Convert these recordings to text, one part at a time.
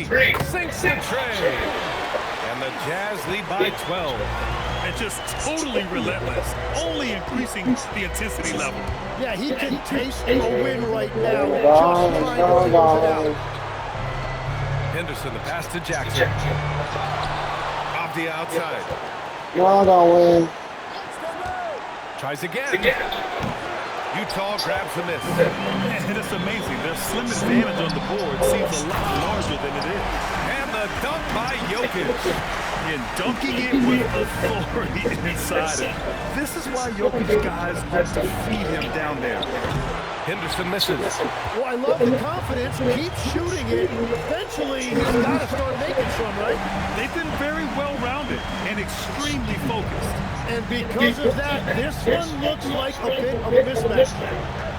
three. Sinks the tray. And the Jazz lead by 12. And just totally relentless, only increasing the intensity level. Yeah, he can taste a win right now. Just trying to close it out. Henderson, the pass to Jackson. Off the outside. No, win. Tries again. Utah grabs the miss. And it's amazing. Their slim advantage on the board seems a lot larger than it is. And the dunk by Jokic. And dunking it with authority inside it. This is why Jokic guys look to feed him down there. Henderson misses. Well, I love the confidence. Keep shooting it. Eventually, he's got to start making some, right? They've been very well-rounded and extremely focused. And because of that, this one looks like a bit of a mismatch.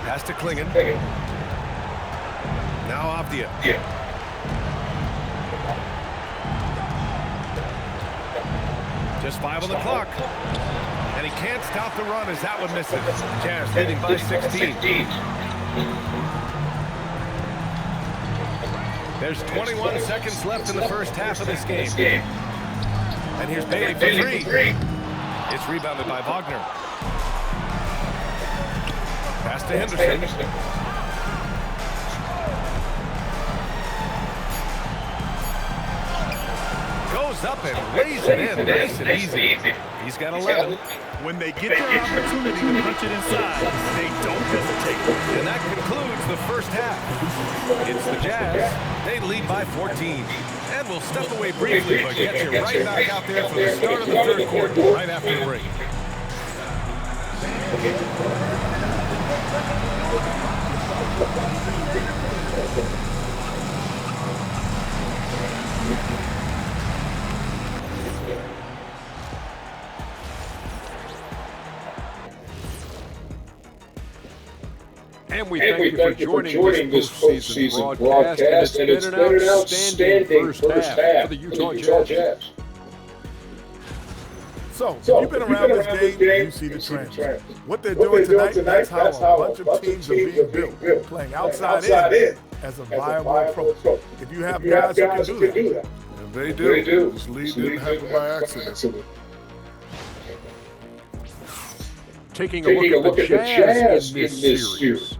Pass to Klingon. Now Avdia. Just 5 on the clock. And he can't stop the run as that one misses. Jazz leading by 16. There's 21 seconds left in the first half of this game. And here's Bailey for three. It's rebounded by Wagner. Pass to Henderson. Goes up and lays it in nice and easy. He's got 11. When they get their opportunity to punch it inside, they don't hesitate. And that concludes the first half. It's the Jazz. They lead by 14. And we'll step away briefly, but get you right back out there for the start of the third quarter, right after the break. And we thank you for joining this postseason broadcast, and it's been an outstanding first half for the Utah Jazz. So you've been around this game, you see the trends. What they're doing tonight, that's how a bunch of teams are being built, playing outside in as a viable approach. If you have guys who can do that, and they do. This lead didn't happen by accident. Taking a look at the Jazz in this series.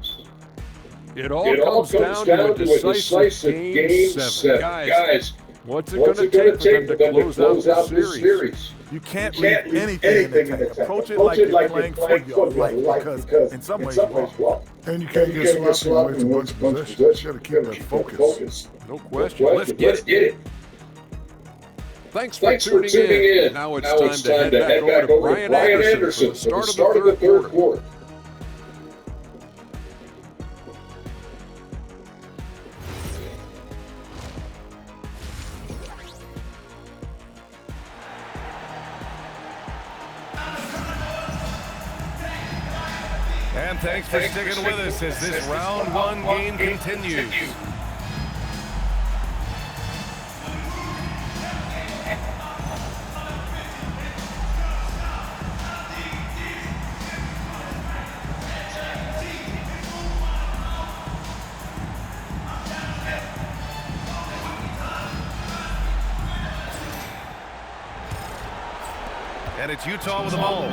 It all comes down to a decisive Game 7. Guys, what's it going to take for them to close out this series? You can't leave anything in the tank. Approach it like you're playing for your life, because in some ways you're wrong. And you can't get sloppy and waste possession. You got to keep that focus. No question. Let's get it. Thanks for tuning in. Now it's time to head back over to Brian Anderson for the start of the third quarter. And thanks for sticking with us as this round one game continues. And it's Utah with the ball.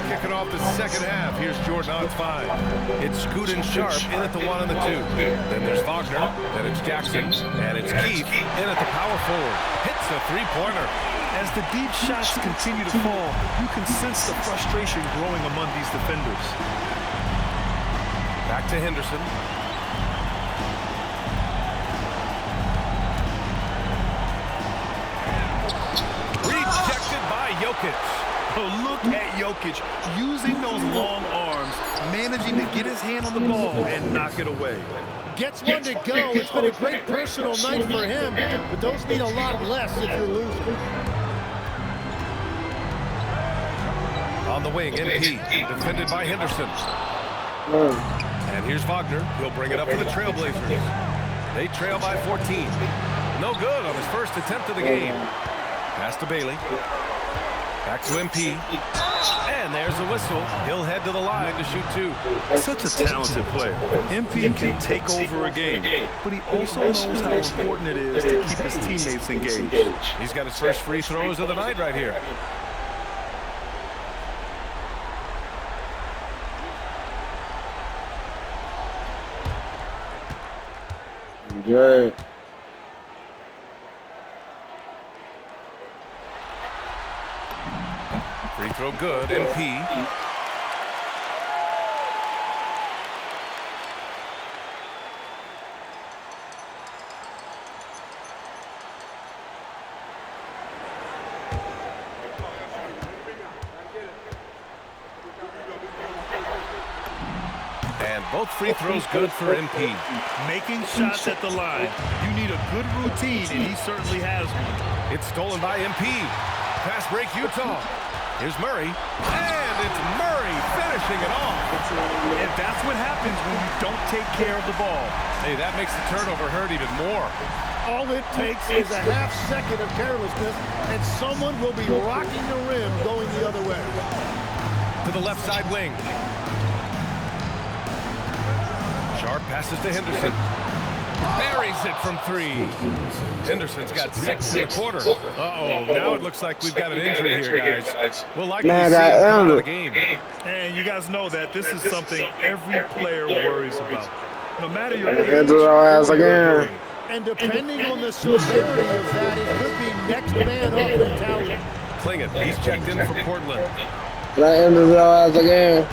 Kicking off the second half. Here's Jordan on 5. It's Scoot and Sharp in at the 1 and the 2. Then there's Wagner. Then it's Jackson. And it's Keith in at the power forward. Hits a three-pointer. As the deep shots continue to fall, you can sense the frustration growing among these defenders. Back to Henderson. Rejected by Jokic. Oh, look at Jokic using those long arms, managing to get his hand on the ball and knock it away. Gets one to go. It's been a great personal night for him, but those mean a lot less if you're losing. On the wing, MP, defended by Henderson. And here's Wagner. He'll bring it up for the Trailblazers. They trail by 14. No good on his first attempt of the game. Pass to Bailey. Back to MP. And there's a whistle. He'll head to the line to shoot 2. Such a talented player. MP can take over a game, but he also knows how important it is to keep his teammates engaged. He's got his first free throws of the night right here. Good. Free throw good, MP. And both free throws good for MP. Making shots at the line. You need a good routine, and he certainly has one. It's stolen by MP. Pass break Utah. Here's Murray. And it's Murray finishing it off. And that's what happens when you don't take care of the ball. Hey, that makes the turnover hurt even more. All it takes is a half second of carelessness, and someone will be rocking the rim going the other way. To the left side wing. Sharp passes to Henderson. Buries it from 3. Henderson's got 6 in the quarter. Uh-oh, now it looks like we've got an injury here, guys. We'll likely see him come out of the game. And you guys know that this is something every player worries about. No matter your Again. And depending on the severity of that, it could be next man up mentality. Klingett, he's checked in for Portland. Again.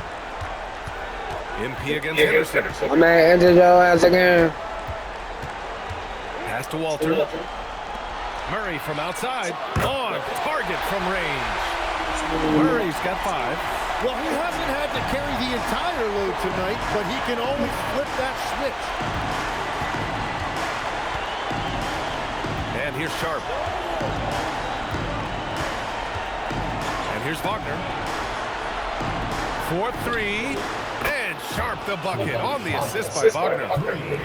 MP against Henderson. I'm at enter your ass again. Pass to Walter. Murray from outside. On target from range. Murray's got 5. Well, he hasn't had to carry the entire load tonight, but he can always flip that switch. And here's Sharp. And here's Wagner. 4-3. And Sharp the bucket on the assist by Wagner.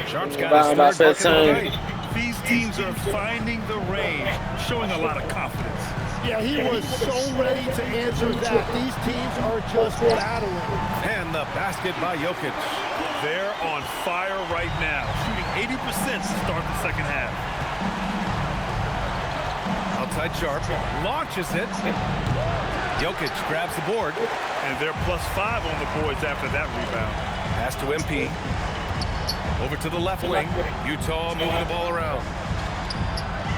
Sharp's got his 3rd bucket of the night. These teams are finding the range, showing a lot of confidence. Yeah, he was so ready to answer that. These teams are just battling. And the basket by Jokic. They're on fire right now, shooting 80% to start the second half. Outside Sharp. Launches it. Jokic grabs the board. And they're +5 on the boards after that rebound. Pass to MP. Over to the left wing. Utah moving the ball around.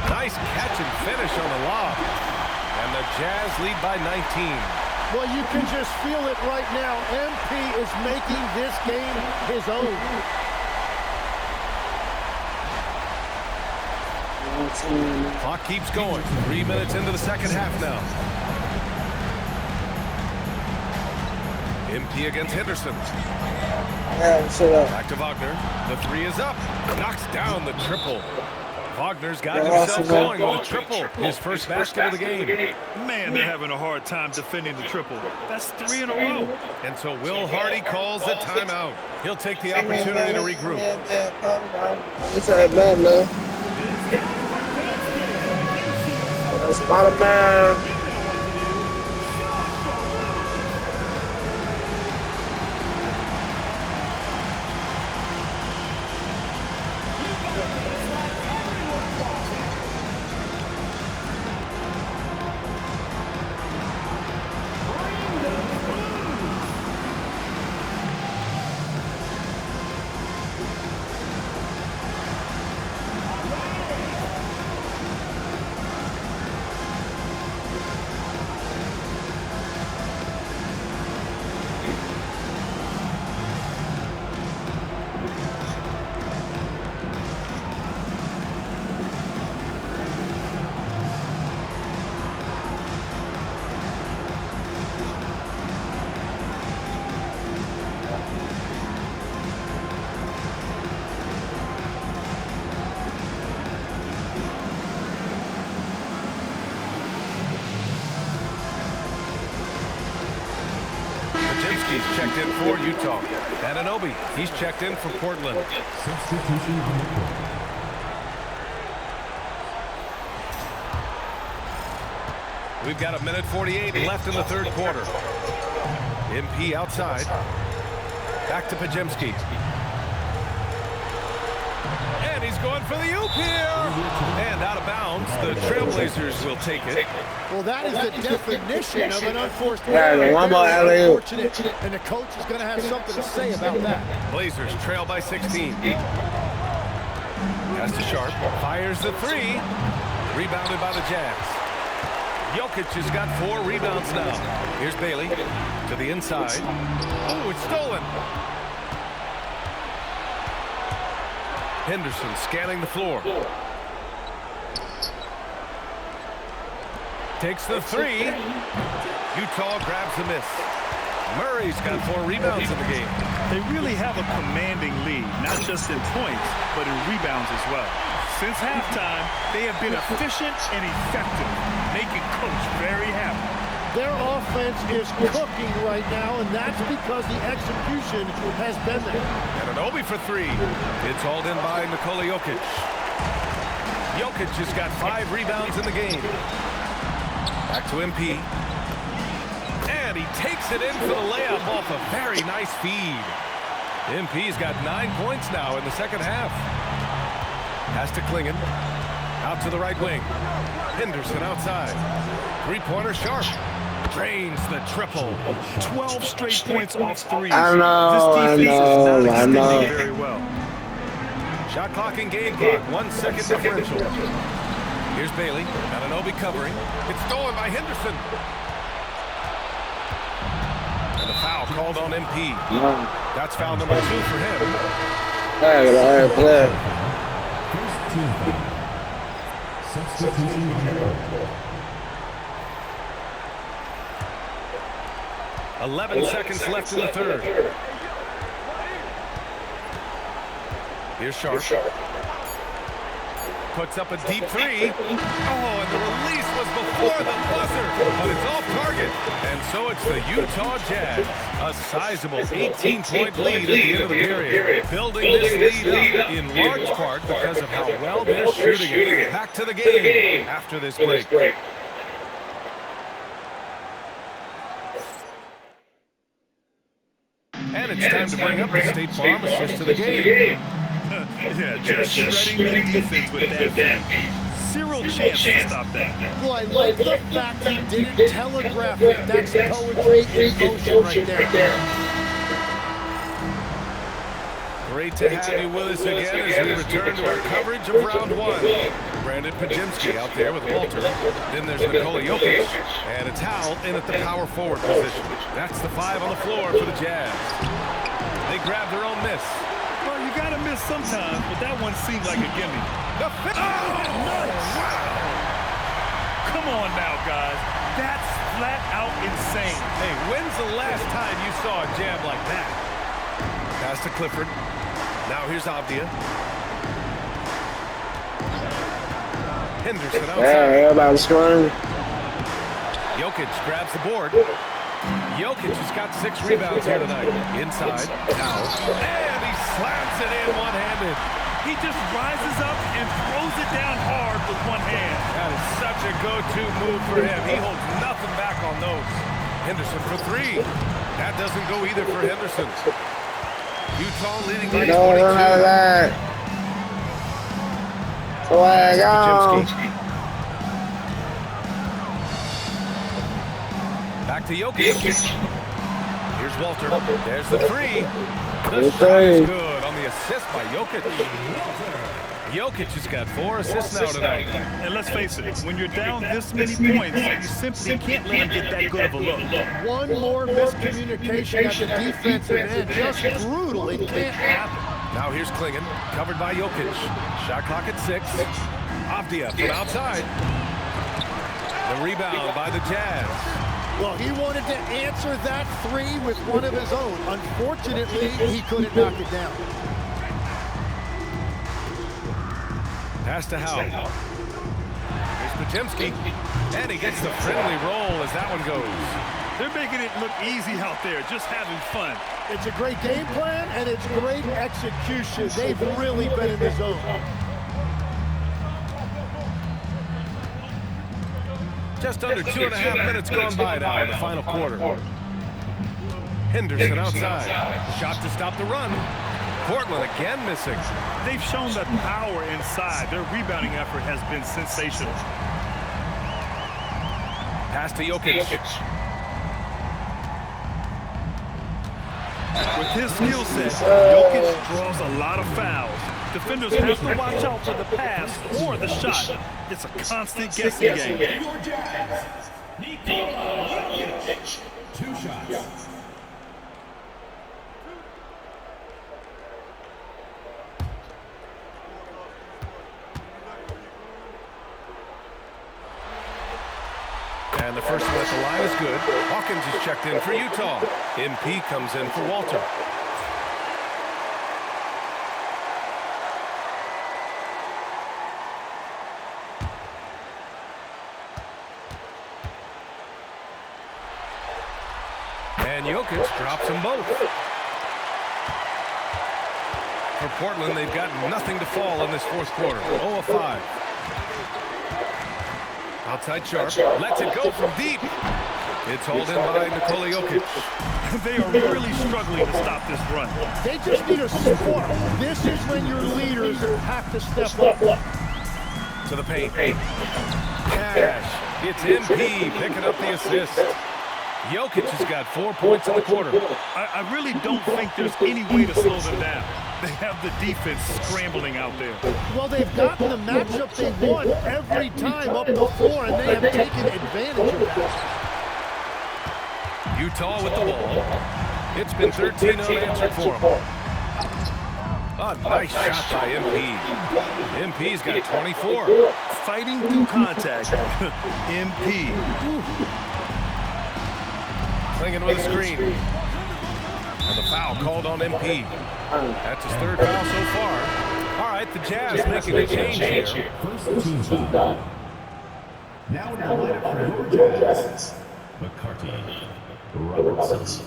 Nice catch and finish on the lob. And the Jazz lead by 19. Well, you can just feel it right now. MP is making this game his own. Clock keeps going. 3 minutes into the second half now. MP against Henderson. Back to Wagner. The 3 is up. Knocks down the triple. Wagner's got himself going with a triple. His first basket of the game. Man, they're having a hard time defending the triple. That's 3 in a row. And so Will Hardy calls the timeout. He'll take the opportunity to regroup. It's a bad man. Spider-Man. He's checked in for Utah. Anunoby, he's checked in for Portland. We've got 1:48 left in the third quarter. MP outside. Back to Pajemski. And he's going for the oop here. And out of bounds. The Trailblazers will take it. Well, that is the definition of an unforced Yeah, error. one more Very alley-oop. unfortunate, and the coach is going to have something to say about that. Blazers trail by 16. Pass to Sharp. Fires the three. Rebounded by the Jazz. Jokic has got 4 rebounds now. Here's Bailey to the inside. Oh, it's stolen. Henderson scanning the floor. Takes the three. Utah grabs the miss. Murray's got 4 rebounds in the game. They really have a commanding lead, not just in points, but in rebounds as well. Since halftime, they have been efficient and effective, making Coach very happy. Their offense is cooking right now, and that's because the execution has been there. Anunoby for 3. It's hauled in by Nikola Jokic. Jokic has got 5 rebounds in the game. Back to MP. And he takes it in for the layup off a very nice feed. MP's got 9 points now in the second half. Pass to Klingon. Out to the right wing. Henderson outside. Three-pointer Sharp. Drains the triple. 12 straight points off threes. I know. This defense is not extending very well. Shot clock and game clock. 1 second differential. Here's Bailey. Anunoby covering. It's stolen by Henderson. And the foul called on MP. That's foul number 2 for him. Hey, play. 11 seconds left in the third. Here's Sharp. Puts up a deep 3. Oh, and the release was before the buzzer, but it's off target. And so it's the Utah Jazz. A sizable 18-point lead at the end of the period. Building this lead up in large part because of how well they're shooting it. Back to the game after this break. And it's time to bring up the State Farm assist to the game. Yeah, just shredding the defense with that. Zero chance to stop that. Well, I like the fact he didn't telegraph it. That's poetry in motion right there. Great to have you with us again as we return to our coverage of round 1. Brandon Pajemski out there with Walter. Then there's Nikola Jokic. And it's Howell in at the power forward position. That's the 5 on the floor for the Jazz. They grab their own miss. Well, you got to miss sometimes, but that one seemed like a gimme. The Come on now, guys. That's flat out insane. Hey, when's the last time you saw a jam like that? Pass to Clifford. Now here's Avdia. Henderson outside. Yeah, everybody scoring. Jokic grabs the board. Jokic has got 6 rebounds here tonight. Inside, now, and he slams it in one-handed. He just rises up and throws it down hard with one hand. That is such a go-to move for him. He holds nothing back on those. Henderson for 3. That doesn't go either for Henderson. Utah leading by 22. Don't run out of that. Flag on. Back to Jokic. Here's Walter. There's the 3. The Good shot is play. good on the assist by Jokic. Jokic has got 4 assists now tonight. And let's face it, when you're down this many points, you simply can't let him get that good of a look. One more miscommunication at the defensive end. Just brutal. It can't happen. Now here's Klingon, covered by Jokic. Shot clock at 6. Avdia from outside. The rebound by the Jazz. Well, he wanted to answer that 3 with one of his own. Unfortunately, he couldn't knock it down. Pass to Howell. Here's Pajemski. And he gets the friendly roll as that one goes. They're making it look easy out there, just having fun. It's a great game plan, and it's great execution. They've really been in the zone. Just under 2.5 minutes gone by now in the final quarter. Henderson outside. Shot to stop the run. Portland again missing. They've shown that power inside. Their rebounding effort has been sensational. Pass to Jokic. With his skill set, Jokic draws a lot of fouls. Defenders have to watch out for the pass or the shot. It's a constant guessing game. Two shots. And the first one at the line is good. Hawkins is checked in for Utah. MP comes in for Walter. And Jokic drops them both. For Portland, they've got nothing to fall in this fourth quarter. 0 of 5. Outside Sharp, lets it go from deep. It's hauled in by Nikola Jokic. They are really struggling to stop this run. They just need a spark. This is when your leaders have to step up. To the paint. Cash. It's MP picking up the assist. Jokic has got 4 points in the quarter. I really don't think there's any way to slow them down. They have the defense scrambling out there. Well, they've gotten the matchup they want every time up the floor, and they have taken advantage of that. Utah with the ball. It's been 13 unanswered for them. A nice shot by MP. MP's got 24. Fighting through contact. MP. Clinging with a screen. And the foul called on MP. That's his third foul so far. All right, the Jazz making a change here. First team foul. Now in the lineup for your Jazz, McCarty, Robertson.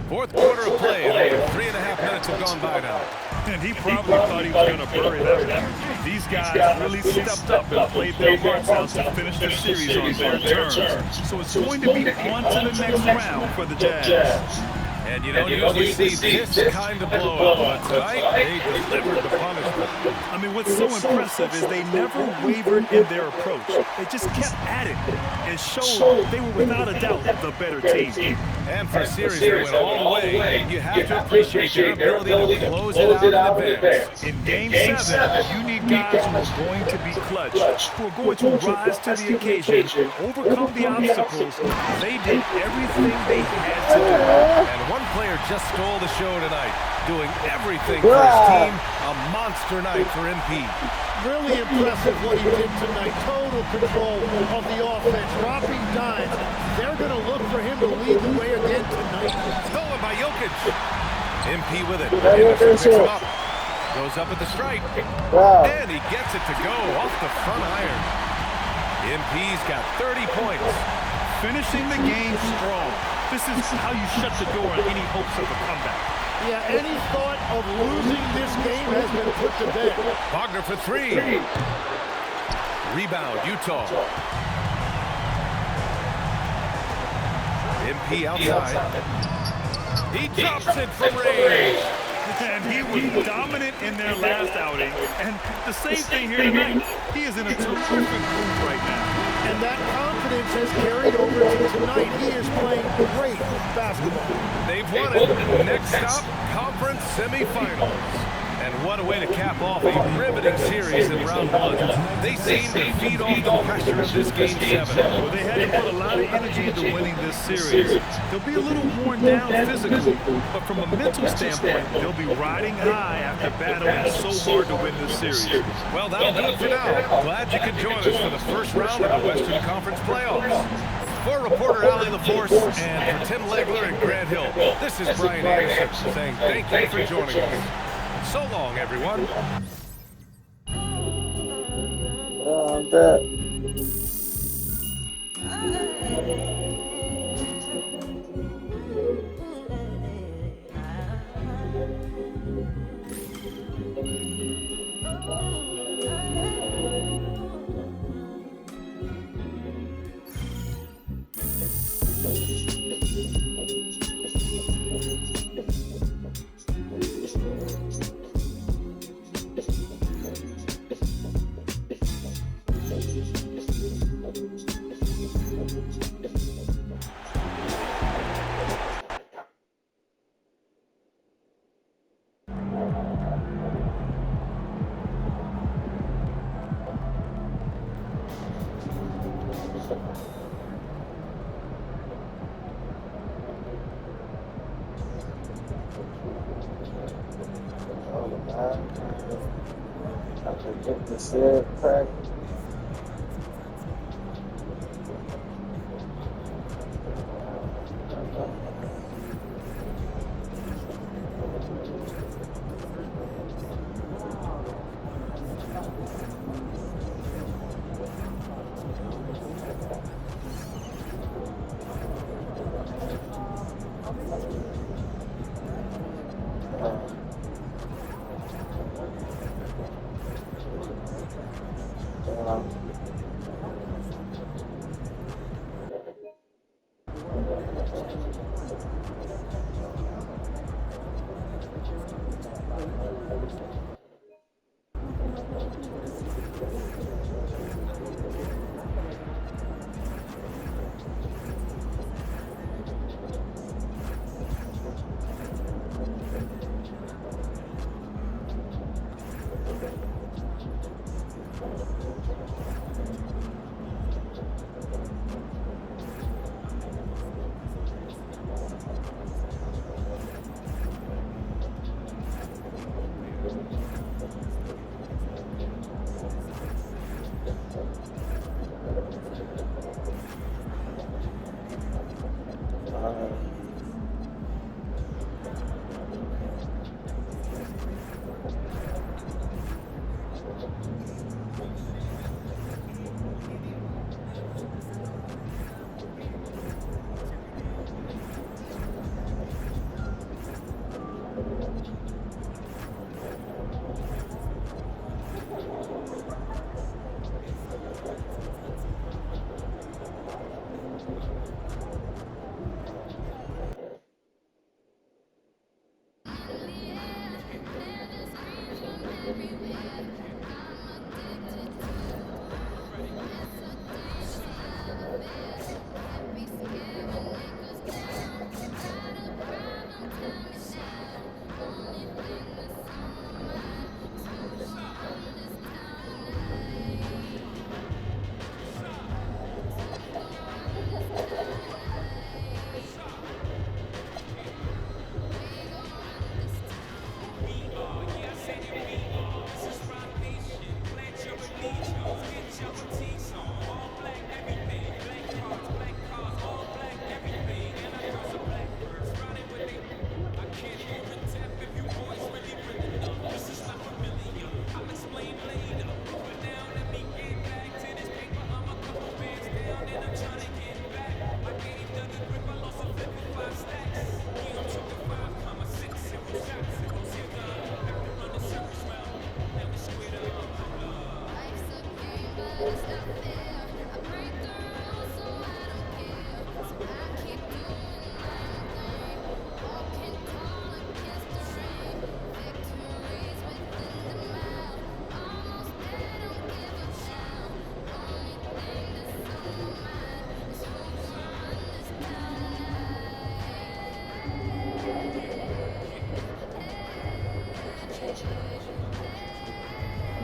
Fourth quarter of play, and 3.5 minutes have gone by now. And he probably thought he was going to bury them. These guys really stepped up and played their hearts out to finish the series on their terms. So it's going to be on to the next round for the Jazz. And you don't usually see this kind of blowout, but tonight they delivered the punishment. I mean, what's so impressive is they never wavered in their approach. They just kept at it and showed they were without a doubt the better team. And for a series that went all the way, you have to appreciate their ability to close it out in advance. In Game 7, you need guys who are going to be clutch, who are going to rise to the occasion, overcome the obstacles. They did everything they had to do. And one player just stole the show tonight, doing everything for his team. A monster night for MP. Really impressive what he did tonight. Total control of the offense, dropping dimes. They're going to look for him to lead the way again tonight. Stolen by Jokic. MP with it. Anderson picks him up. Goes up at the stripe. And he gets it to go off the front iron. MP's got 30 points. Finishing the game strong. This is how you shut the door on any hopes of a comeback. Yeah, any thought of losing this game has been put to bed. Wagner for 3. Rebound, Utah. MP outside. He drops it from range. And he was dominant in their last outing. And the same thing here tonight. He is in a terrific mood right now. And that confidence has carried over to tonight. He is playing great basketball. They've won it. Next stop, conference semifinals. And what a way to cap off a riveting series in round 1. They seem to feed off the pressure of this Game 7. Well, they had to put a lot of energy into winning this series. They'll be a little worn down physically, but from a mental standpoint, they'll be riding high after battling so hard to win this series. Well, that'll do it for now. Glad you could join us for the first round of the Western Conference playoffs. For reporter Ali LaForce and for Tim Legler and Grant Hill, this is Brian Anderson saying thank you for joining us. So long, everyone. Get the shit crack.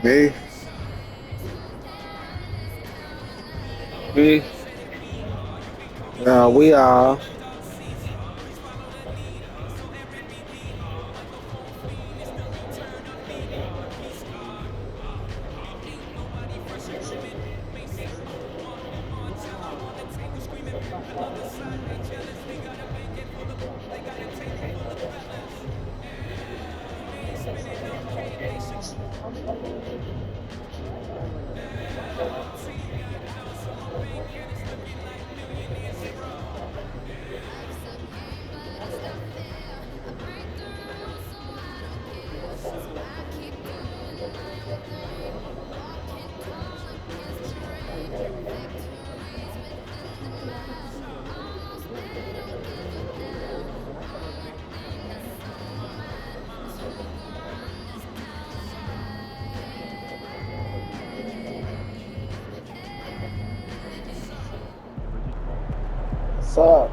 Me? Me? We are. What's up?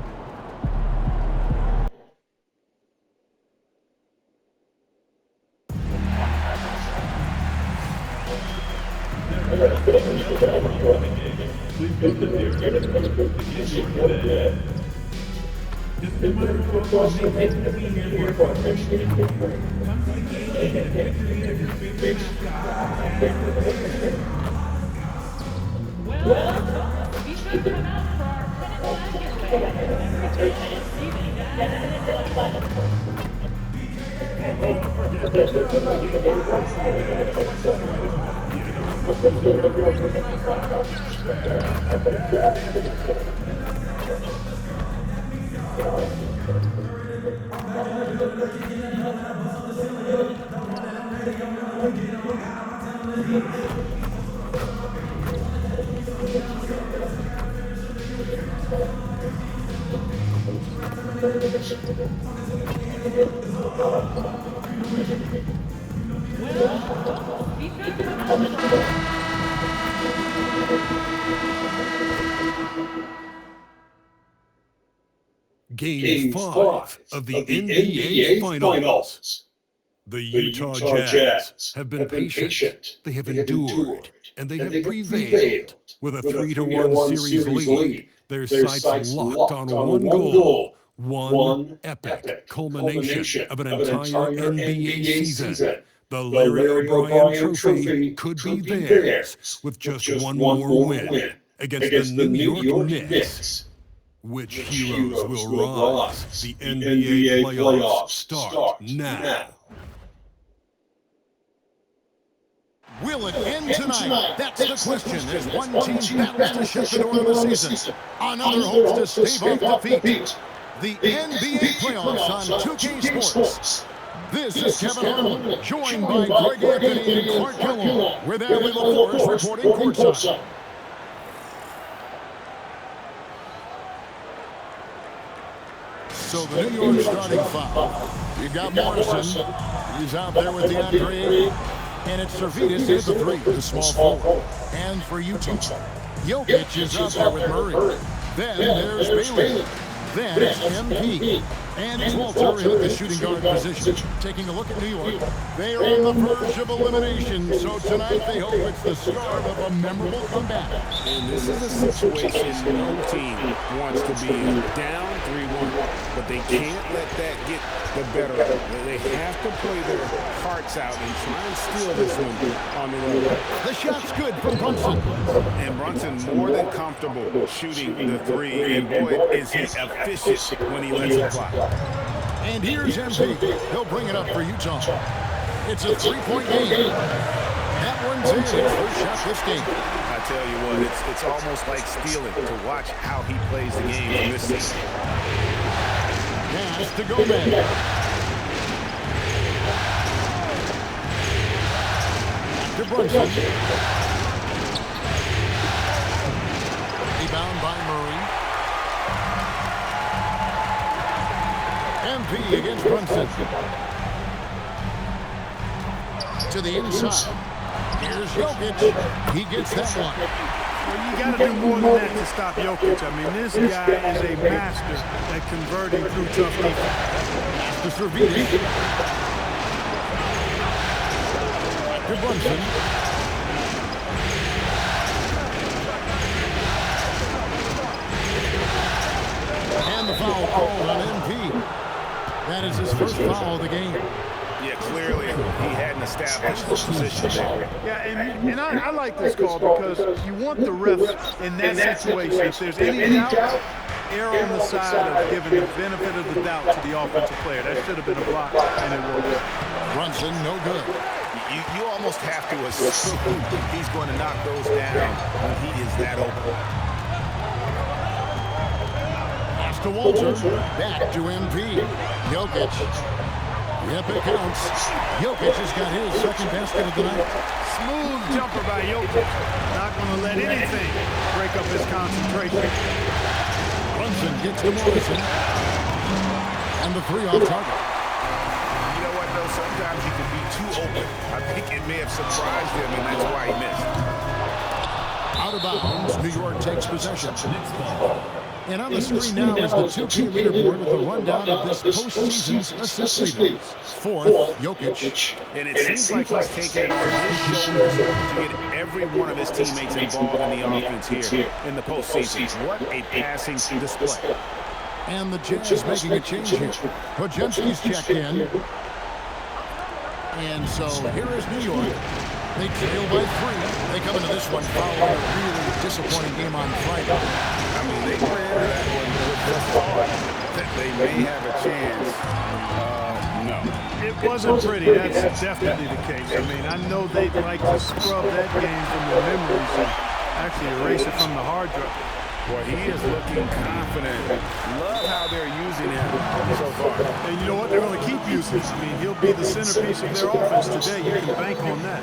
the microphone will make it here for a Christian. Come to the game and get the victory of your favorite guy. Well, be sure to come out for our pennant flag giveaway every Tuesday. Game 5 of the NBA Finals. The Utah Jazz have been patient, they have endured, and they have prevailed. With a 3-1 series lead, their sights locked on one goal, one epic culmination of an entire NBA season. The Larry O'Brien Trophy could be theirs with just one more win against the New York Knicks. Which heroes will rise? The NBA playoffs start now. Will it end tonight? That's the question as one team battles to shut the door of the season. Another hopes to stave off defeat. The NBA playoffs on 2K Sports. This is Kevin Harlan, joined by Greg Anthony and Clark Kellogg, with Allie LaForce reporting courtside. So the New York starting five. You've got Morrison. He's out there with DeAndre. And it's Servetus at the three, the small forward. And for Utah, Jokic is out there with Murray. Then there's Bailey. Then it's MP. And it's Walter in the shooting guard position. Taking a look at New York, they are on the verge of elimination. So tonight they hope it's the start of a memorable comeback. And this is a situation no team wants to be in. Down 3-1, but they can't let that get the better of them. They have to play their hearts out and try and steal this one on the road. The shot's good from Dunson. And Brunson more than comfortable shooting the three. And boy, is he efficient when he lets it fly. And here's MP. He'll bring it up for Utah. It's a three-point game. That one's in. First shot this game. I tell you what, it's almost like stealing to watch how he plays the game from this season. Pass to Gomez. To Brunson. Rebound by Murray. MP against Brunson. To the inside. Here's Jokic. He gets that one. Well, you got to do more than that to stop Jokic. I mean, this guy is a master at converting through tough defense. To Servetus. To Brunson. And the foul called on MP. That is his first foul of the game. Yeah, clearly he hadn't established the position there. Yeah, and I like this call because you want the refs in that situation. If there's any doubt, err on the side of giving the benefit of the doubt to the offensive player. That should have been a block, and it was. Brunson, no good. You almost have to assume he's going to knock those down when he is that open. Pass to Walter. Back to MP. Jokic. Yep, it counts. Jokic has got his second basket of the night. Smooth jumper by Jokic. Not going to let anything break up his concentration. Dunson gets to Morrison. And the three on target. You know what, though? Sometimes he can be too open. I think it may have surprised him, and that's why he missed. Out of bounds, New York takes possession. And on the screen now is the 2K leaderboard with a rundown of this postseason's assist leaders. Fourth, Jokic. And it seems like he's taking it on his shoulders to get every one of his teammates involved in the offense here in the postseason. What a passing display. And the Jazz making a change here. Podzinski's checked in. And so here is New York. They trail by 3. They come into this one following a really disappointing game on Friday. I mean, they ran into that one with the thought that they may have a chance. No. It wasn't pretty. That's definitely the case. I mean, I know they'd like to scrub that game from their memories and actually erase it from the hard drive. Boy, he is looking confident. Love how they're using him so far. And you know what? They're going to keep using him. I mean, he'll be the centerpiece of their offense today. You can bank on that.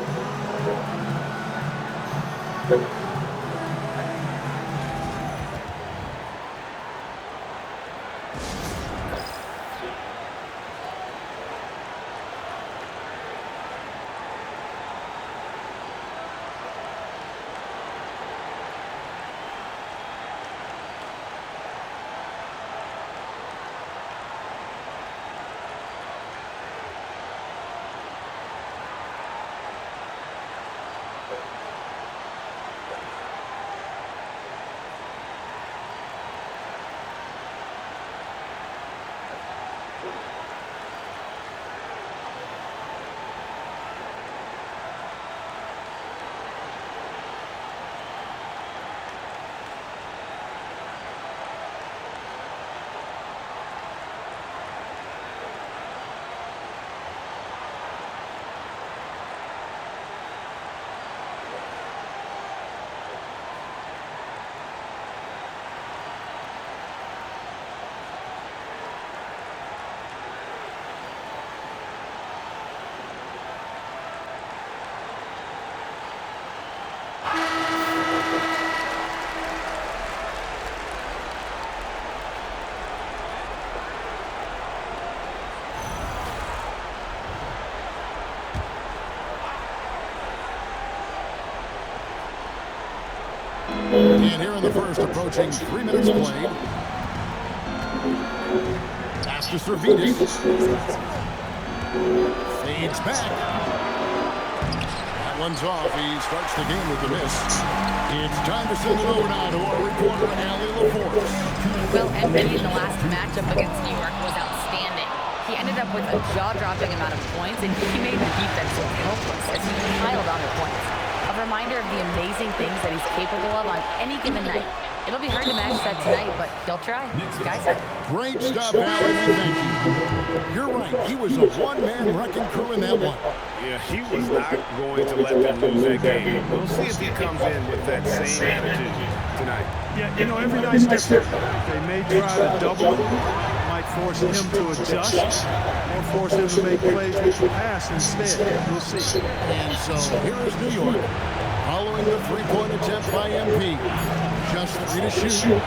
And here in the first, approaching 3 minutes played. Pass to Servidis. Fades back. That one's off. He starts the game with a miss. It's time to send it over now to our reporter, Allie LaForce. Well, Embiid in the last matchup against New York was outstanding. He ended up with a jaw-dropping amount of points, and he made the defense look helpless as he piled on their points. A reminder of the amazing things that he's capable of on any given night. It'll be hard to match that tonight, but he'll try. Guys. Great stuff, Allie. Thank you. You're right. He was a one-man wrecking crew in that one. Yeah, he was not going to let them lose that game. We'll see if he comes in with that same attitude tonight. Yeah, you know, every night's different. They may try to double him, might force him to adjust, or force him to make plays with the pass instead. We'll see. And so here is New York, following the three-point attempt by MP. Just 3 to shoot.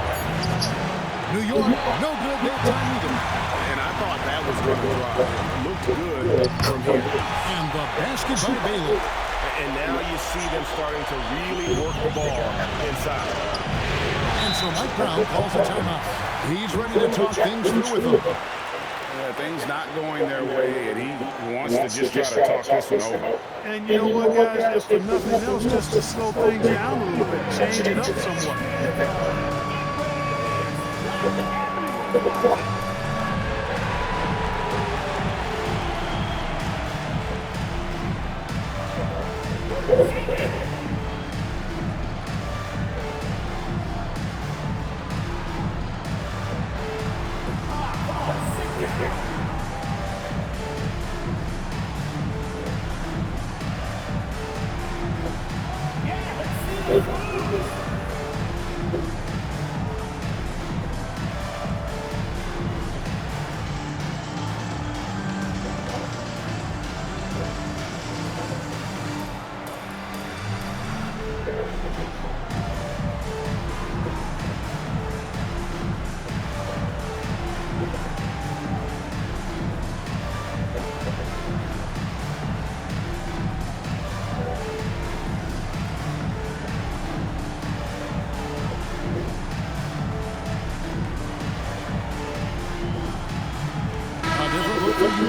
New York, no good that time either. And I thought that was going to drop. Looked good from here. And the basket by Baylor. And now you see them starting to really work the ball inside. And so Mike Brown calls a timeout. He's ready to talk things through with them. Things not going their way, and he wants to just try to talk this one over. And you know what, guys? If for nothing else, just to slow things down a little bit, change it up somewhat.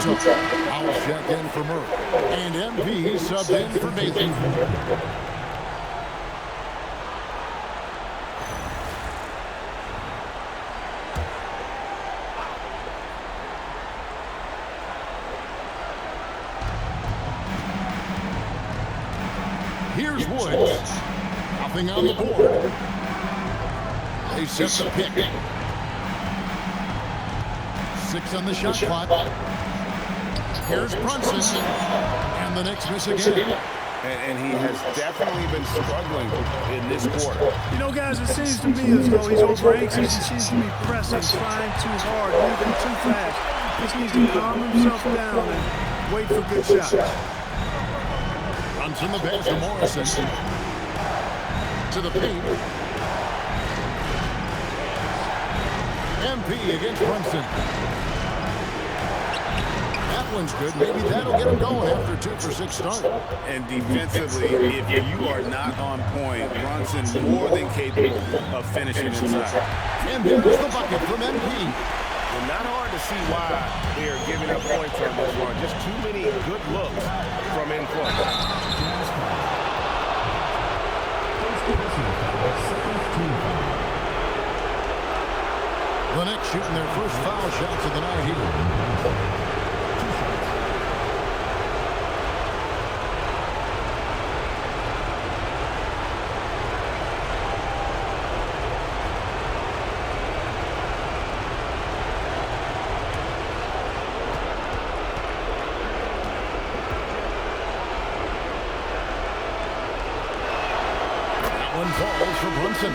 I'll check in for Murray. And MP subbed in for Bailey. Here's Woods. Nothing on the board. They set the pick. 6 on the shot clock. Here's Brunson. And the Knicks miss again. And he has definitely been struggling in this quarter. You know, guys, it seems to me as though he's over anxious. He seems to be pressing, trying too hard, moving too fast. Just needs to calm himself down and wait for good shots. Runs in the pass to Morrison. To the paint. MP against Brunson. That one's good. Maybe that'll get him going after 2 for 6 start. And defensively, if you are not on point, Brunson more than capable of finishing inside. And there's the bucket from MP. And not hard to see why they are giving up points on this one. Just too many good looks from in play. The Knicks shooting their first foul shots of the night here. One falls for Brunson.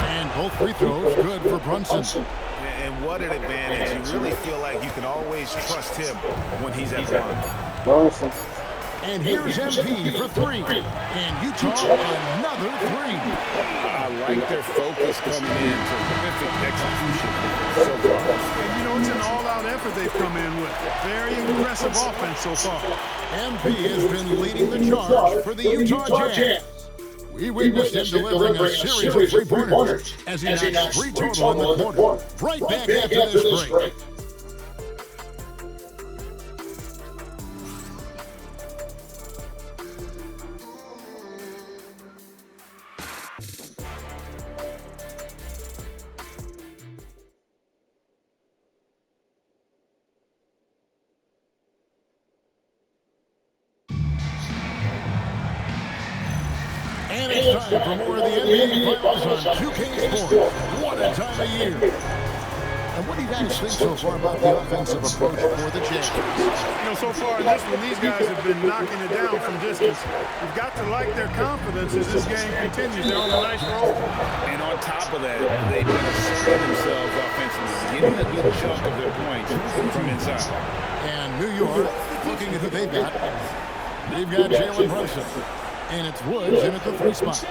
And both free throws good for Brunson. And what an advantage. You really feel like you can always trust him when he's at the line. And here's MP for 3. And Utah, another 3. I like their focus coming in. Terrific execution so far. And, you know, it's an all-out effort they've come in with. Very impressive offense so far. MP has been leading the charge for the Utah Jazz. We witnessed him delivering a series of three-pointers as he knocks 3 total in the quarter. Right back after this break. And it's time for more of the NBA Finals on 2K Sports. What a time of year. And what do you guys think so far about the offensive approach for the Jazz? You know, so far in this one, these guys have been knocking it down from distance. You've got to like their confidence as this game continues. They're on a nice roll. And on top of that, they've been asserting themselves offensively, getting a good chunk of their points from inside. And New York, looking at who they've got. They've got Jalen Brunson. And it's Woods in at the 3 spot.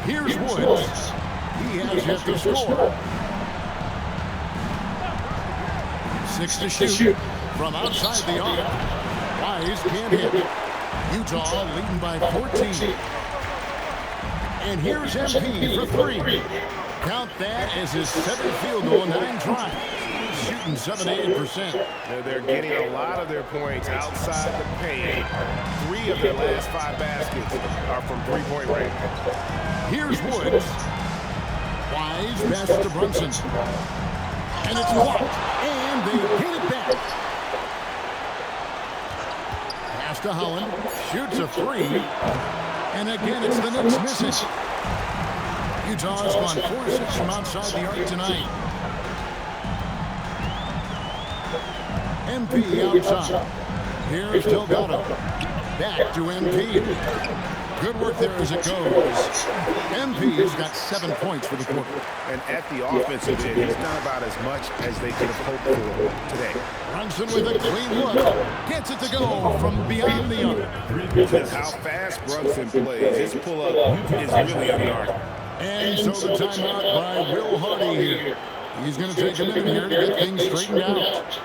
Here's Woods. He has yet to score. 6 to shoot from outside the arc. Wise can't hit. Utah leading by 14. And here's MP for 3. Count that as his 7th field goal, 9 tries. Shooting 78%. They're getting a lot of their points outside the paint. 3 of their last 5 baskets are from three-point range. Here's Woods. Wise passes to Brunson. And it's blocked. And they hit it back. Pass to Holland. Shoots a 3. And again, it's the Knicks missing. Utah has gone 4-6 from outside the arc tonight. MP outside. Here's Delgado. Back to MP. Good work there as it goes. MP's got 7 points for the quarter. And at the offensive end, he's done about as much as they could have hoped for today. Brunson with a clean look. Gets it to go from beyond the arc. Just how fast Brunson plays. His pull-up is really on the arc. And so the timeout by Will Hardy here. He's going to take a minute here to get things straightened out.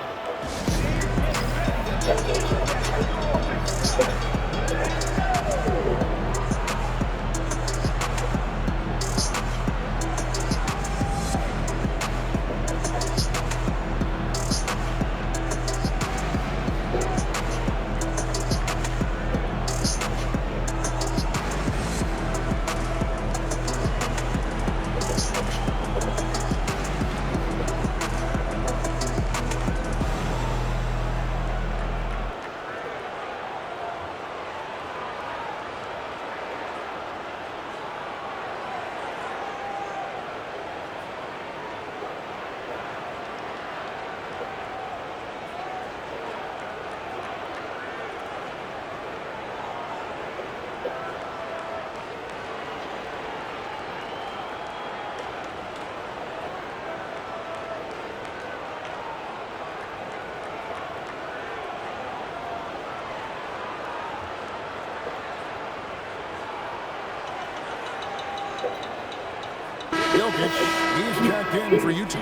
Jokic, he's checked in for Utah.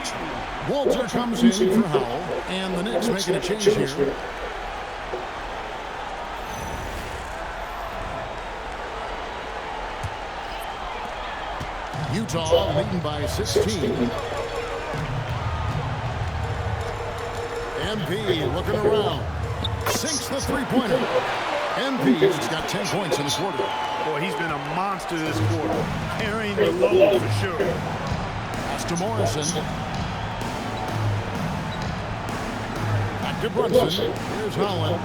Walter comes in for Howell, and the Knicks making a change here. Utah leading by 16. MP looking around. Sinks the three-pointer. MP's got 10 points in the quarter. Boy, he's been a monster this quarter. Carrying the load for sure. Pass to Morrison. Back to Brunson. Here's Holland.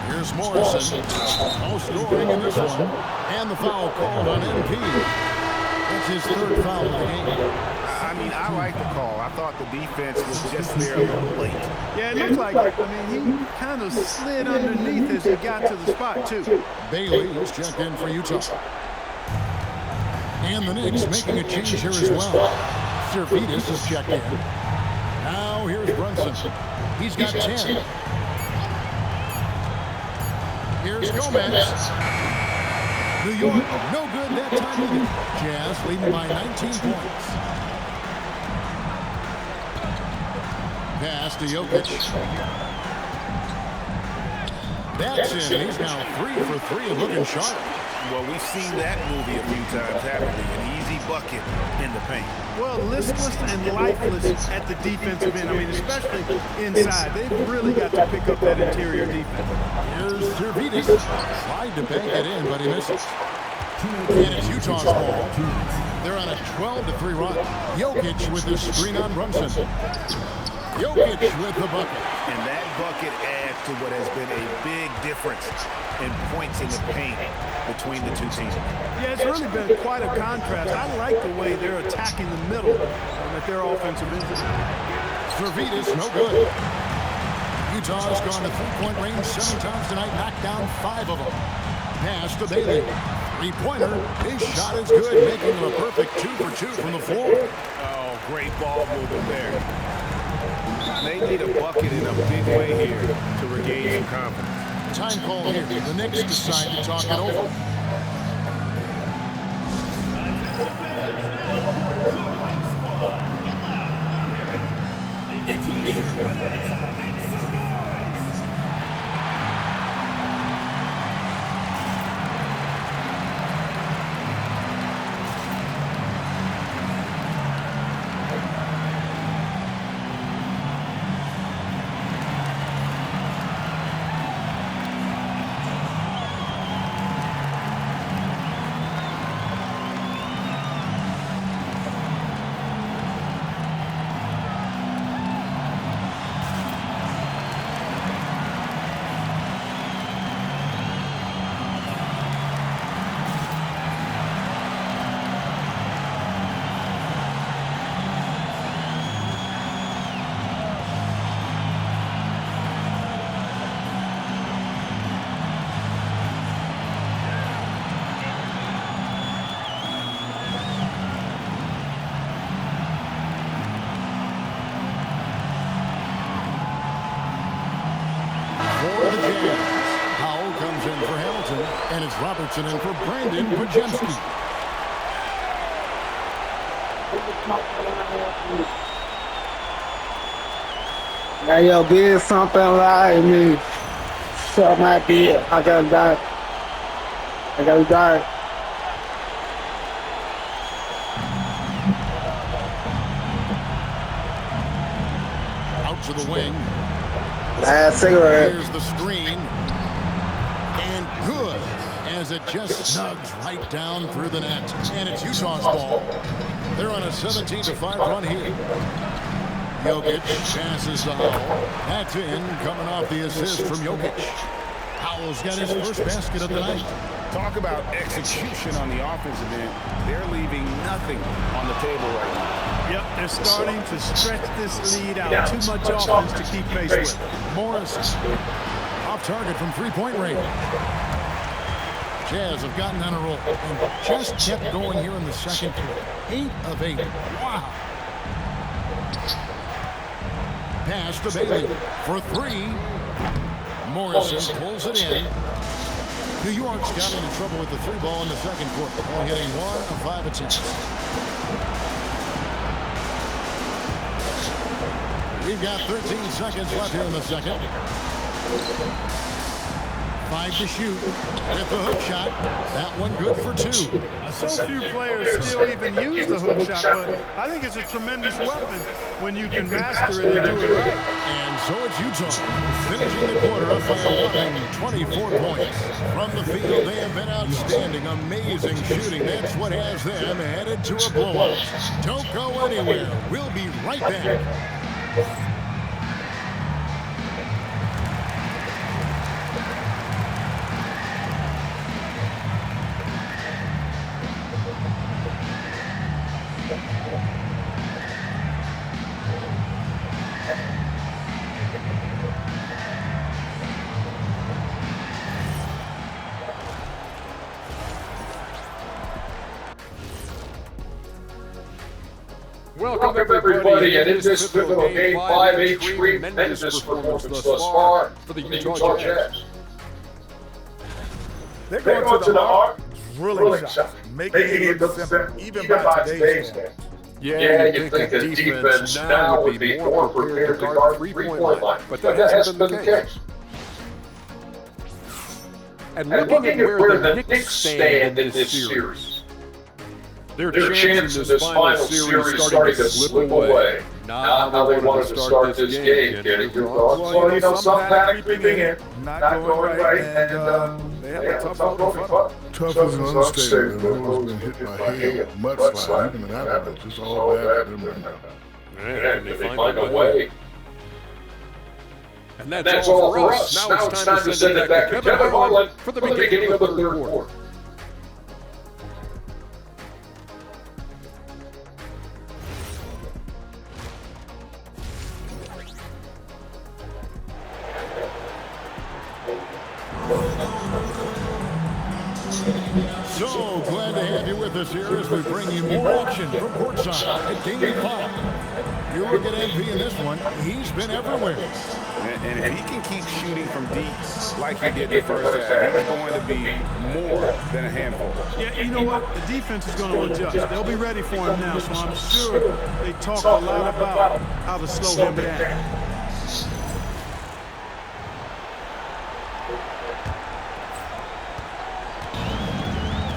Here's Morrison. No scoring in this one. And the foul called on MP. That's his third foul of the game. I mean, I like the call. I thought the defense was just there a little late. Yeah, it looks like, I mean, he kind of slid underneath as he got to the spot, too. Bailey is checked in for Utah. And the Knicks making a change here as well. Servidis is checked in. Now here's Brunson. He's got 10. Here's Gomez. New York, no good that time either. Jazz leading by 19 points. Pass to Jokic. That's it. He's now 3 for 3 and looking sharp. Well, we've seen that movie a few times, haven't we? An easy bucket in the paint. Well, listless and lifeless at the defensive end. I mean, especially inside. They've really got to pick up that interior defense. Here's Servidis. Tried to bank it in, but he misses. And it's Utah's ball. They're on a 12-3 run. Jokic with the screen on Brunson. Jokic with the bucket. And that bucket adds to what has been a big difference in points in the paint between the two teams. Yeah, it's really been quite a contrast. I like the way they're attacking the middle at their offensive end. Servidis, no good. Utah's gone to three-point range 7 times tonight, knocked down 5 of them. Pass to Bailey. Three-pointer. His shot is good, making him a perfect 2 for 2 from the floor. Oh, great ball movement there. They need a bucket in a big way here to regain some confidence. Time call here. The Knicks decide to talk it over. And it's Robertson in for Brandon Pajemski. Now, yo, be something like me. So might be it. I gotta die. Out to the wing. Last cigarette. Here's the screen. And good, as it just snugs right down through the net. And it's Utah's ball. They're on a 17-5 run here. Jokic passes to Howell. That's in, coming off the assist from Jokic. Howell's got his first basket of the night. Talk about execution on the offensive end. They're leaving nothing on the table right now. Yep, they're starting to stretch this lead out. Too much offense to keep pace with. Morris off target from three-point range. Jazz have gotten on a roll and just kept going here in the second quarter. 8 of 8. Wow. Pass to Bailey for 3. Morrison pulls it in. New York's got into trouble with the 3 ball in the second quarter, only hitting 1 of 5 attempts. We've got 13 seconds left here in the second. 5 to shoot with the hook shot. That one good for 2. So few players still even use the hook shot, but I think it's a tremendous weapon when you can master it and do it right. And so it's Utah finishing the quarter up by a whopping 24 points. From the field, they have been outstanding, amazing shooting. That's what has them headed to a blowout. Don't go anywhere. We'll be right back. Welcome everybody, and in this pivotal game 5-8, tremendous performance thus far for the Utah Jazz. They're going to the heart, drilling shots, making it look simple, even by today's standards. Yeah, you think the defense now would be more prepared to guard the three-point line, but that hasn't been the case. And looking at where the Knicks stand in this series, their chance in this final series starting to slip away. Not how they wanted to start this game, getting your thoughts. Well, you know, some panic creeping in, not going right, and they have a tough road. Tough as an understatement. Those been hit by hail, mudslide, even that one. It's just all bad for them right now. And they find a way. And that's all for us. Now it's time to send it back to Kevin Harlan for the beginning of the third quarter. So glad to have you with us here as we bring you more action from courtside at Game 5. You look at MP in this one, he's been everywhere. And if he can keep shooting from deep like he did in the first half, he's going to be more than a handful. Yeah, you know what? The defense is going to adjust. They'll be ready for him now, so I'm sure they talk a lot about how to slow him down.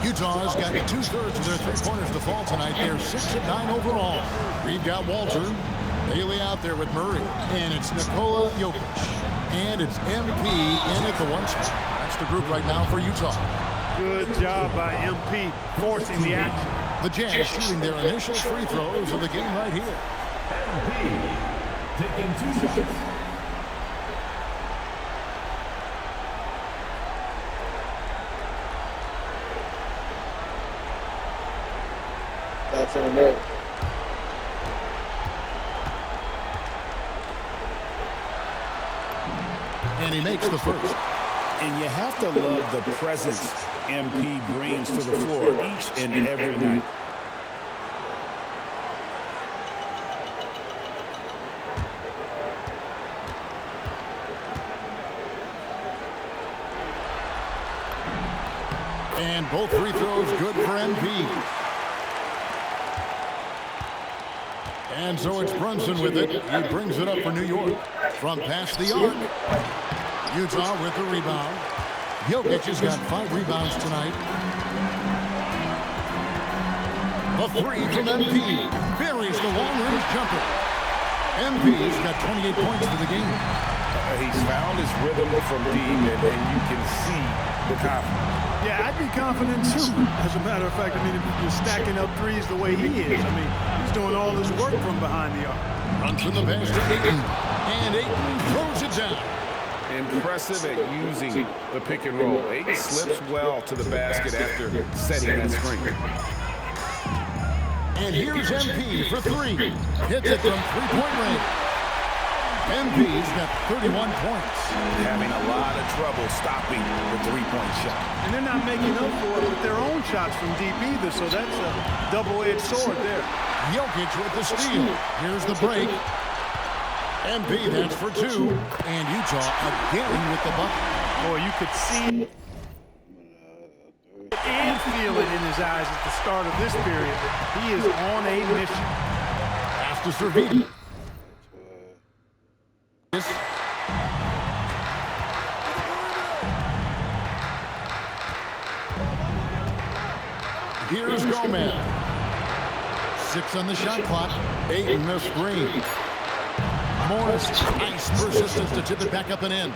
Utah's got 2/3 of their three-pointers to fall tonight. They're 6 of 9 overall. We've got Walter, Bailey out there with Murray, and it's Nikola Jokic, and it's MP in at the 1 spot. That's the group right now for Utah. Good job by MP forcing the action. The Jazz shooting their initial free throws of the game right here. MP taking 2 shots. That's on there. And he makes the first. And you have to love the presence MP brings to the floor each and every night. And both free throws good for MP. And so it's Brunson with it. He brings it up for New York from past the arc. Utah with the rebound. Jokic has got 5 rebounds tonight. A 3 from MP. Buries the long-range jumper. MP's got 28 points for the game. He's found his rhythm from deep, and you can see the confidence. Yeah, I'd be confident too. As a matter of fact, I mean, if you're stacking up threes the way he is, I mean, he's doing all this work from behind the arc. Runs from the pass to Ayton, and Ayton throws it down. Impressive at using the pick and roll. Ayton slips well to the basket after setting that screen. And here's MP for 3. Hits it from three-point range. MP's got 31 points. Having a lot of trouble stopping the three-point shot. And they're not making up for it with their own shots from deep either, so that's a double-edged sword there. Jokic with the steal. Here's the break. MP, that's for 2. And Utah again with the bucket. Boy, you could see feel it in his eyes at the start of this period. He is on a mission. Pass to Serviti. Here's Gomez. 6 on the shot clock. 8 in the screen. Morris, nice persistence to tip it back up and in.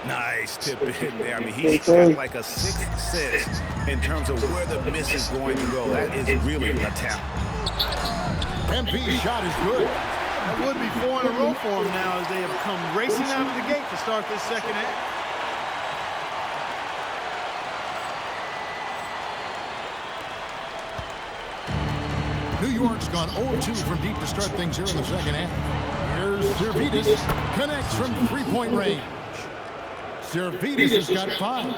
Nice tip in there. I mean, he's got like a 6th sense in terms of where the miss is going to go. That is really a talent. MP's shot is good. That would be 4 in a row for him now as they have come racing out of the gate to start this second half. New York's gone 0-2 from deep to start things here in the second half. Here's Serviti. Connects from three-point range. Serviti has got 5.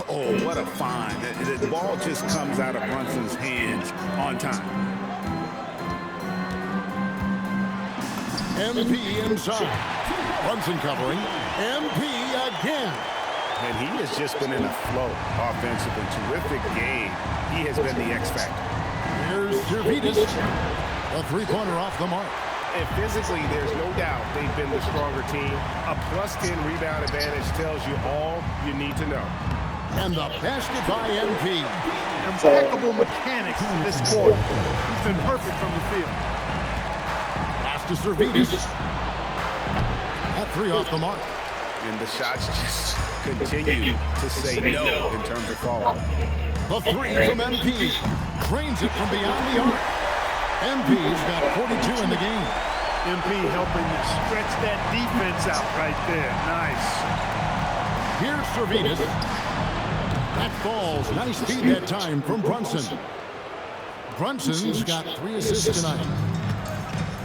Oh, what a find. The ball just comes out of Brunson's hands on time. MP inside. Brunson covering. MP again. And he has just been in a flow offensively. Terrific game. He has been the X factor. Here's Serviti. A three-pointer off the mark. And physically, there's no doubt they've been the stronger team. A +10 rebound advantage tells you all you need to know. And the basket by MP. Impeccable mechanics in this quarter. He's been perfect from the field. Pass to Serviti. That 3 off the mark. And the shots just continue to say no in terms of falling. The 3 from MP. Drains it from beyond the arc. MP's got 42 in the game. MP helping to stretch that defense out right there. Nice. Here's Serviti. That falls. Nice feed that time from Brunson. Brunson's got 3 assists tonight.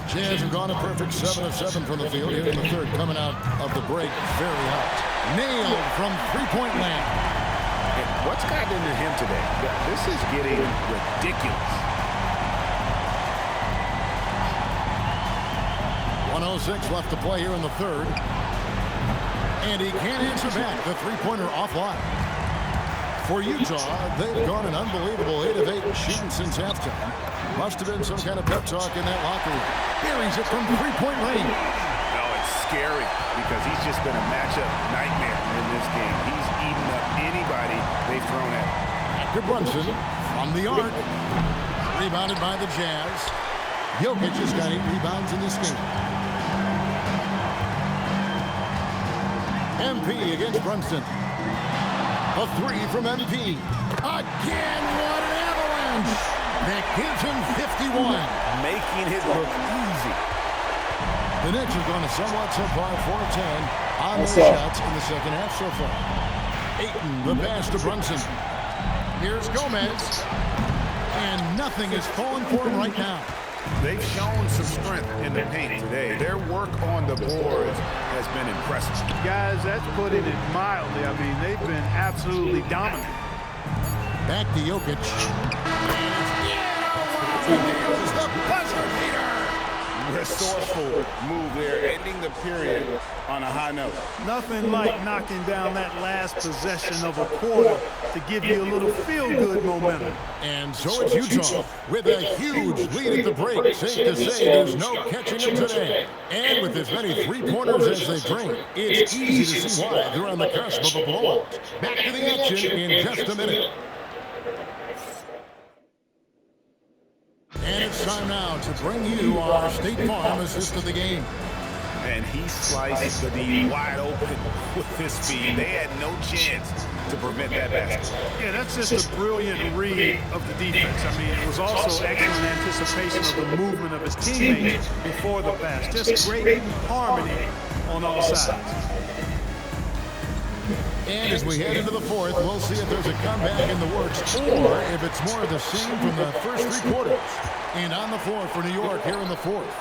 Jazz have gone a perfect 7 of 7 from the field here in the third, coming out of the break very hot. Nailed from three-point land. And what's gotten into him today? This is getting ridiculous. 1:06 left to play here in the third. And he can't answer back. The three-pointer offline. For Utah, they've gone an unbelievable 8 of 8 shooting since halftime. Must have been some kind of pep talk in that locker room. Buries it from three-point range. No, it's scary because he's just been a matchup nightmare in this game. He's eaten up anybody they've thrown at him. Back to Brunson from the arc. Rebounded by the Jazz. Jokic has got 8 rebounds in this game. MP against Brunson. A 3 from MP. Again, what an avalanche! That gives him 51. Making it look easy. The Knicks have gone a somewhat subpar 4-10 on their shots in the second half so far. Ayton, the pass to Brunson. Here's Gomez. And nothing is falling for him right now. They've shown some strength in the paint today. Their work on the boards has been impressive. Guys, that's putting it mildly. I mean, they've been absolutely dominant. Back to Jokic. Here's the buzzer beater. Resourceful move there, ending the period on a high note. Nothing like knocking down that last possession of a quarter to give you a little feel-good momentum. And so it's Utah with a huge lead at the break. Safe to say there's no catching them today. And with as many three-pointers as they bring, it's easy to see why they're on the cusp of a blowout. Back to the action in just a minute. And it's time now to bring you our State Farm assist of the game. And he sliced the D wide open with his speed. They had no chance to prevent that basket. Yeah, that's just a brilliant read of the defense. I mean, it was also excellent anticipation of the movement of his teammates before the pass. Just great harmony on all sides. And as we head into the fourth, we'll see if there's a comeback in the works or if it's more of the same from the first 3 quarters. And on the floor for New York here in the fourth,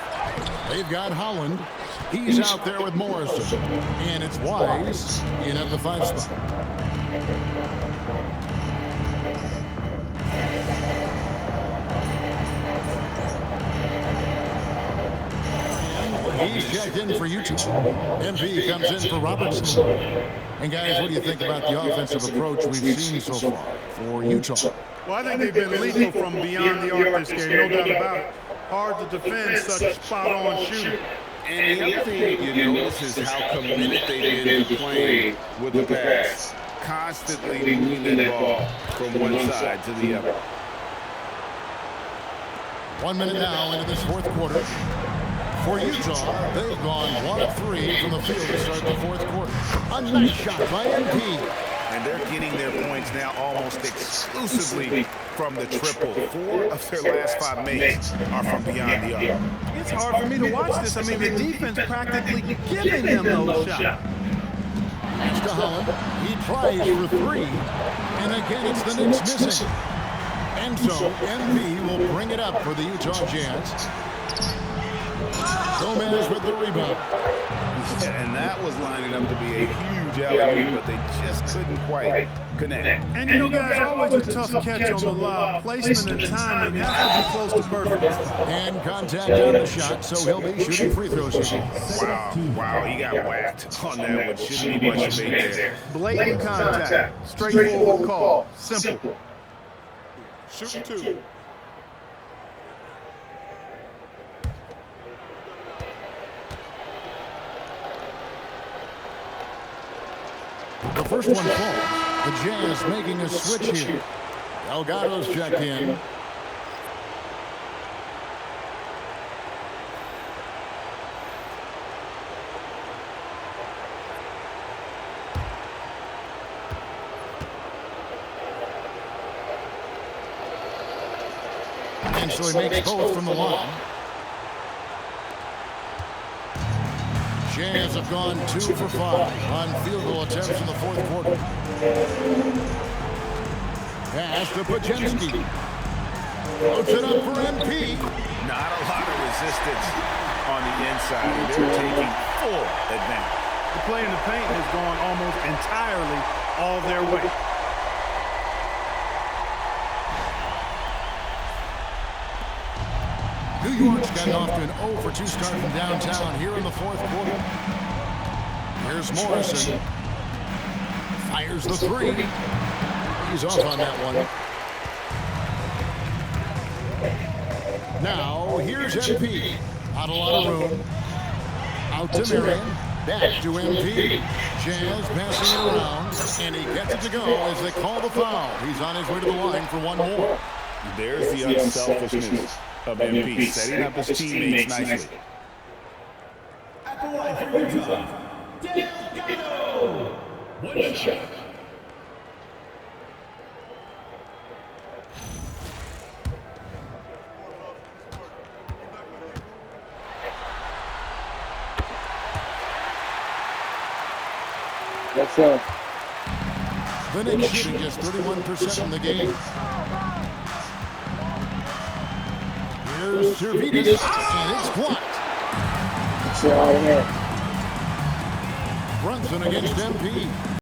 they've got Holland. He's out there with Morrison. And it's Wise in at the 5 spot. He's checked in for Utah. MP comes in for Robertson. And guys, what do you think about the offensive approach we've seen so far for Utah? Well, I think they've been lethal from beyond the arc this game, no doubt about it. Hard to defend such spot-on shooting. And the other thing you notice is how committed they've been to playing with the pass. Constantly moving that ball from one side to the other. 1 minute now into this fourth quarter. For Utah, they've gone 1 of 3 from the field to start the fourth quarter. A nice shot by MP. And they're getting their points now almost exclusively from the triple. 4 of their last 5 makes are from beyond the arc. It's hard for me to watch this. I mean, the defense practically giving them those shots. It's to Holland. He tries for 3. And again, it's the Knicks missing. And so, MP will bring it up for the Utah Jazz. Gomez with the rebound. And that was lining up to be a huge alley-oop, but they just couldn't quite connect. And you know, guys, always a tough catch on the lob. Placement and timing have to be close to perfect. And contact on the shot, so he'll be shooting free throws here. Wow, he got whacked on that one. Shouldn't be much made there. Blatant contact. Straightforward call. Simple. Shooting 2. The first one falls. The Jazz making a switch here. Delgado's checked in. And so he makes both from the line. Jazz have gone 2 for 5 on field goal attempts in the fourth quarter. Pass to Pajenski. Floats it up for MP. Not a lot of resistance on the inside. They're taking full advantage. The play in the paint has gone almost entirely all their way. New York's gotten off to an 0 for 2 start from downtown here in the fourth quarter. Here's Morrison. Fires the 3. He's off on that one. Now, here's MP. Not a lot of room. Out to Marion. Back to MP. Jazz passing it around. And he gets it to go as they call the foul. He's on his way to the line for one more. There's the unselfishness of MP, setting up his teammates nicely. At the line for Utah, Delgado. One shot. That's it. The Knicks shooting just 31% in the game. Here's Servidis, and it's blocked. It's all in there. Brunson against MP.